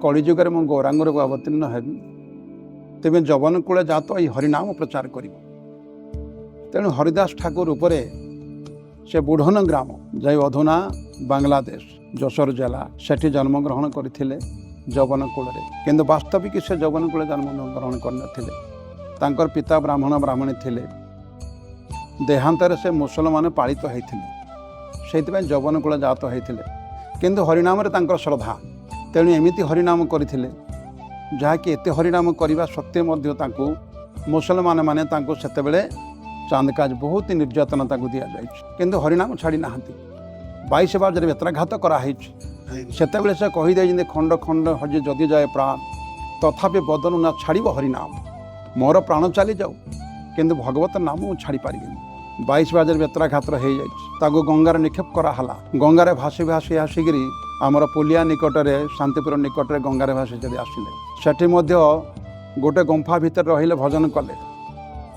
कलिजुगे मु गौरांग रूप अवतीर्ण हेबी तेज जवन कूल जात ये हरिनाम प्रचार कर तेणु हरिदास ठाकुर उपरे से बुढ़न ग्राम जय अधुना बांग्लादेश जशोर जिला सेठी जन्मग्रहण करते जवन कूल किंतु वास्तविक से जवन कूल जन्मग्रहण कर पिता ब्राह्मण ब्राह्मणी थिले देहांतर से मुसलमान पालित होते जवन कूल जात होते किंतु हरिनाम श्रद्धा तेणु एमती हरिनाम करते जहाँकि एत हरिनाम करने सत्वे मुसलमान माने से चांदकाज बहुत ही निर्यातना दि जाए किंतु हरिनाम छाड़ी ना 22 बाजार बेत्राघात कराई से कहीदे खंड खंड हजे जदि जाए प्राण तथापि बदन ना छाड़ हरिनाम मोर प्राण चली जाऊ किंतु भगवत नाम मुझे छाड़ी पारि 22 बाजार बेत्राघात हो जाए गंगार निक्षेप कराला गंगार भासी भासी आसिक आमर पुलिया निकट में शांतिपुर निकट में गंगार भासी जब आसिले सेठी गोटे गुंफा भितर रहिले भजन कले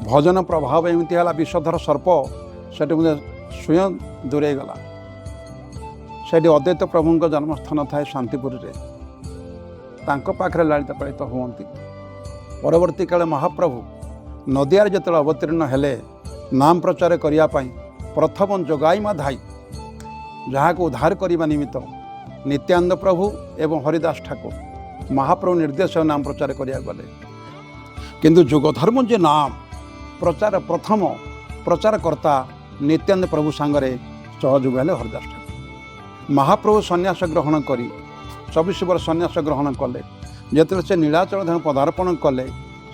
भजन प्रभाव एमती है विषधर सर्प से स्वयं दूरे गला से अद्वैत प्रभु जन्मस्थान थाए शांतिपुर पाखे लालित पालित हुंती परवर्ती काले महाप्रभु नदियार जो अवतीर्ण हेले नाम प्रचार करने प्रथम जोगाईमा धाई जहाँ को उद्धार करने निमित्त नित्यानंद प्रभु एवं हरिदास ठाकुर महाप्रभु निर्देश नाम प्रचार करिया गले किंतु जुगधर्म जे नाम प्रचार प्रथम प्रचारकर्ता नित्यानंद प्रभु सांगरे सहयोग हेले हरिदास ठाकुर महाप्रभु सन्यास ग्रहण करी 24 वर्ष सन्यास ग्रहण कले जिते से नीलाचल धाम पदार्पण कले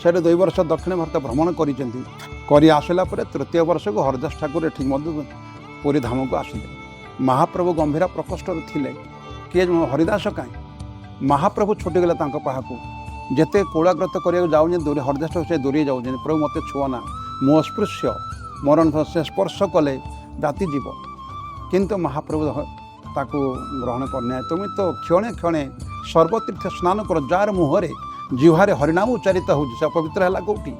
से 2 वर्ष दक्षिण भारत भ्रमण कर आसला तृतीय वर्ष को हरिदास ठाकुर ठीक पुरी धाम को आसिले महाप्रभु गंभीर प्रकोष्ठ थिले किए हरिदास कहीं महाप्रभु छुटीगले पाखु जिते कोलाग्रत करने जाऊँ दूर हरिदास से दूरी जाऊँ प्रभु मत छुआना मो अस्पृश्य मरण से स्पर्श कले जाति जीव किंतु महाप्रभु ताकू ग्रहण करने तुम तो क्षणे क्षणे सर्वतीर्थ स्नान कर जार मुहरे जिह्वारे हरिनाम उच्चारित हो अपवित्र है कौटी।